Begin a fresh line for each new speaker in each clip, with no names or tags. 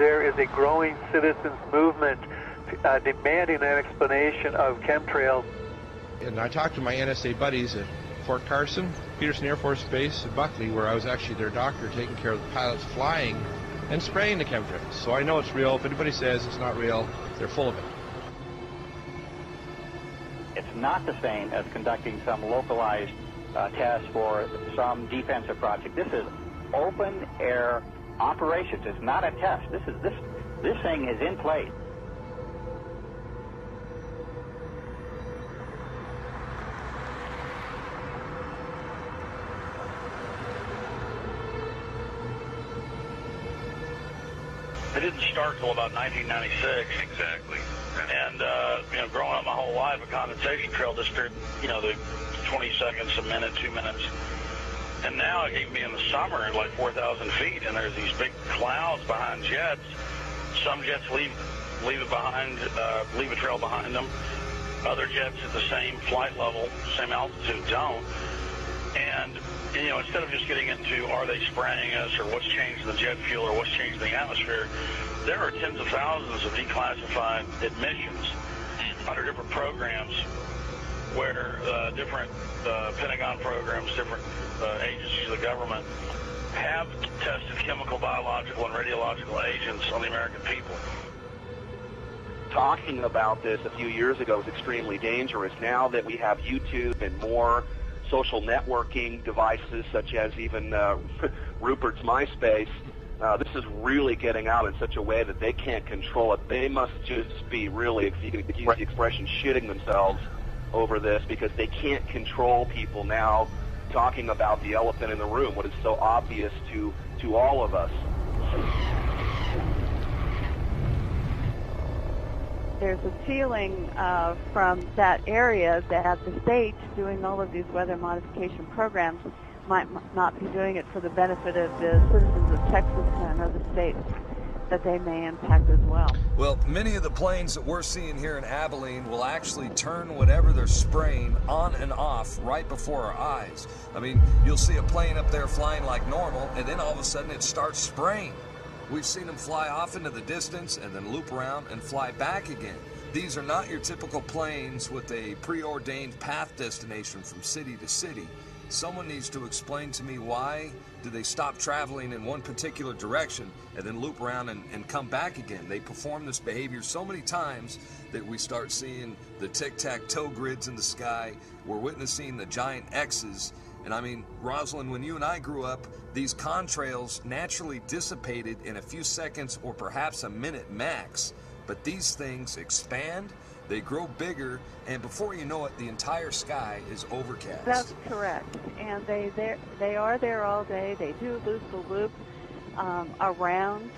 there is a growing citizens movement demanding an explanation of chemtrails.
And I talked to my NSA buddies at Fort Carson, Peterson Air Force Base, and Buckley, where I was actually their doctor taking care of the pilots flying and spraying the chemtrails. So I know it's real. If anybody says it's not real, they're full of it.
It's not the same as conducting some localized test for some defensive project. This is open air operations. It's not a test. This thing is in place.
It didn't start until about 1996. Exactly. And, growing up my whole life, a condensation trail disappeared, the 20 seconds, a minute, 2 minutes. And now it can be in the summer at like 4,000 feet, and there's these big clouds behind jets. Some jets leave it behind, leave a trail behind them. Other jets at the same flight level, same altitude don't. And, instead of just getting into are they spraying us or what's changed in the jet fuel or what's changed in the atmosphere, there are tens of thousands of declassified admissions under different programs where different Pentagon programs, different agencies of the government have tested chemical, biological, and radiological agents on the American people.
Talking about this a few years ago was extremely dangerous. Now that we have YouTube and more social networking devices, such as even Rupert's MySpace, this is really getting out in such a way that they can't control it. They must just be really, if you could use the expression, shitting themselves over this, because they can't control people now talking about the elephant in the room, what is so obvious to all of us.
There's a feeling from that area that the state doing all of these weather modification programs might not be doing it for the benefit of the citizens of Texas and other states that they may impact as well.
Well, many of the planes that we're seeing here in Abilene will actually turn whatever they're spraying on and off right before our eyes. I mean, you'll see a plane up there flying like normal, and then all of a sudden it starts spraying. We've seen them fly off into the distance and then loop around and fly back again. These are not your typical planes with a preordained path destination from city to city. Someone needs to explain to me why do they stop traveling in one particular direction and then loop around and come back again. They perform this behavior so many times that we start seeing the tic-tac-toe grids in the sky. We're witnessing the giant X's. And I mean, Rosalind, when you and I grew up, these contrails naturally dissipated in a few seconds or perhaps a minute max. But these things expand, they grow bigger, and before you know it, the entire sky is overcast.
That's correct. And they are there all day. They do loop the loop around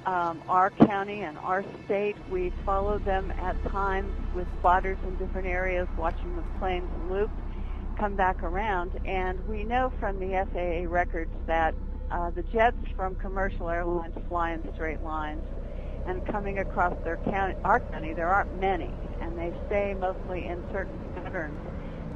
our county and our state. We follow them at times with spotters in different areas, watching the planes loop, come back around. And we know from the FAA records that the jets from commercial airlines fly in straight lines. And coming across our county, there aren't many, and they stay mostly in certain patterns.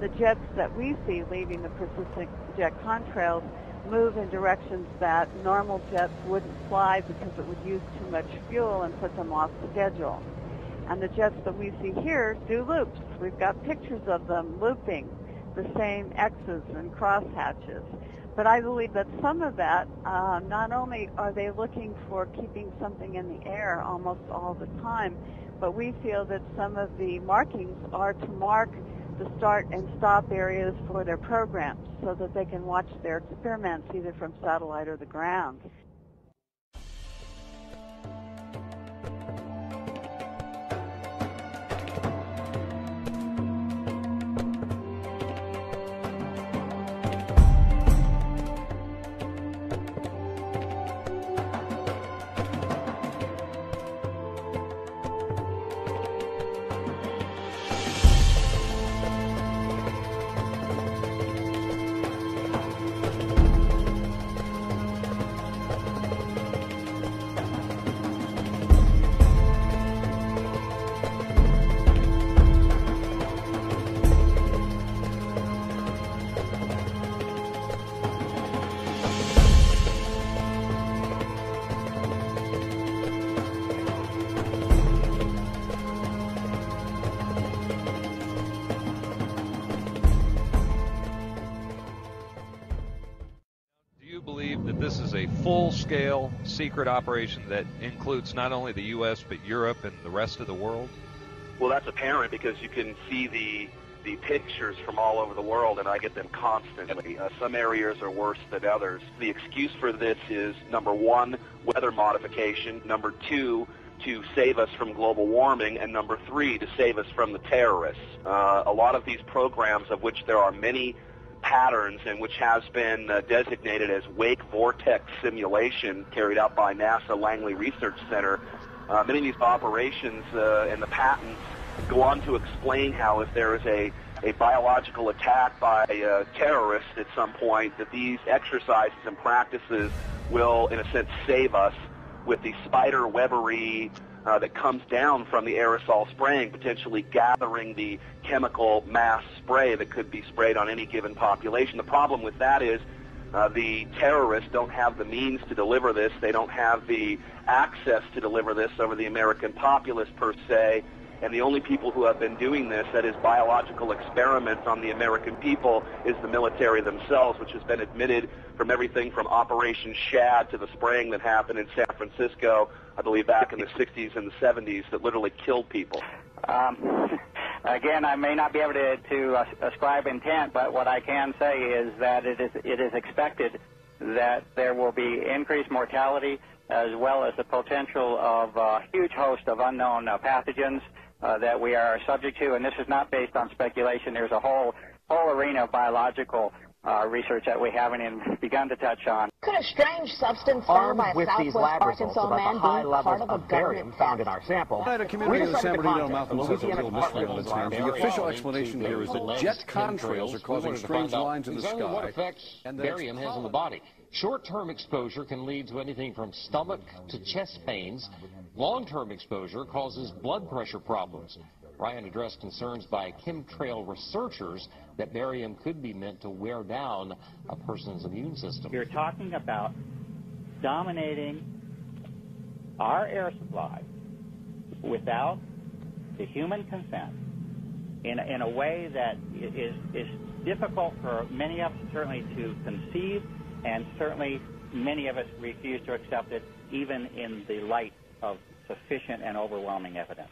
The jets that we see leaving the persistent jet contrails move in directions that normal jets wouldn't fly because it would use too much fuel and put them off schedule. And the jets that we see here do loops. We've got pictures of them looping the same X's and crosshatches. But I believe that some of that, not only are they looking for keeping something in the air almost all the time, but we feel that some of the markings are to mark the start and stop areas for their programs so that they can watch their experiments either from satellite or the ground.
believe that this is a full-scale secret operation that includes not only the U.S. but Europe and the rest of the world?
Well, that's apparent because you can see the pictures from all over the world, and I get them constantly. Some areas are worse than others. The excuse for this is, number one, weather modification, number two, to save us from global warming, and number three, to save us from the terrorists. A lot of these programs, of which there are many patterns and which has been designated as wake vortex simulation carried out by NASA Langley Research Center, many of these operations and the patents go on to explain how if there is a biological attack by terrorists at some point, that these exercises and practices will, in a sense, save us with the spider webbery that comes down from the aerosol spraying, potentially gathering the chemical mass spray that could be sprayed on any given population. The problem with that is the terrorists don't have the means to deliver this. They don't have the access to deliver this over the American populace per se. And the only people who have been doing this, that is biological experiments on the American people, is the military themselves, which has been admitted from everything from Operation Shad to the spraying that happened in San Francisco, I believe back in the 60s and the 70s, that literally killed people.
Again, I may not be able to ascribe intent, but what I can say is that it is expected that there will be increased mortality as well as the potential of a huge host of unknown pathogens that we are subject to, and this is not based on speculation. There's a whole arena of biological research that we haven't even begun to touch on.
Could a strange substance found by a Southwest Arkansas man be part of a barium found in our sample?
A community of the San Bernardino Mountains has a real mystery on its hands. The official explanation here is that jet contrails are causing strange lines in the sky.
What effects barium has on the body. Short-term exposure can lead to anything from stomach to chest pains. Long-term exposure causes blood pressure problems. Ryan addressed concerns by chemtrail researchers that barium could be meant to wear down a person's immune system.
You're talking about dominating our air supply without the human consent in a way that is difficult for many of us certainly to conceive, and certainly many of us refuse to accept it even in the light of sufficient and overwhelming evidence.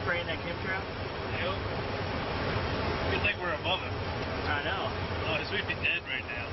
Spraying that chemtrail?
Nope. Good thing we're above it.
I know.
Oh, we'd be dead right now.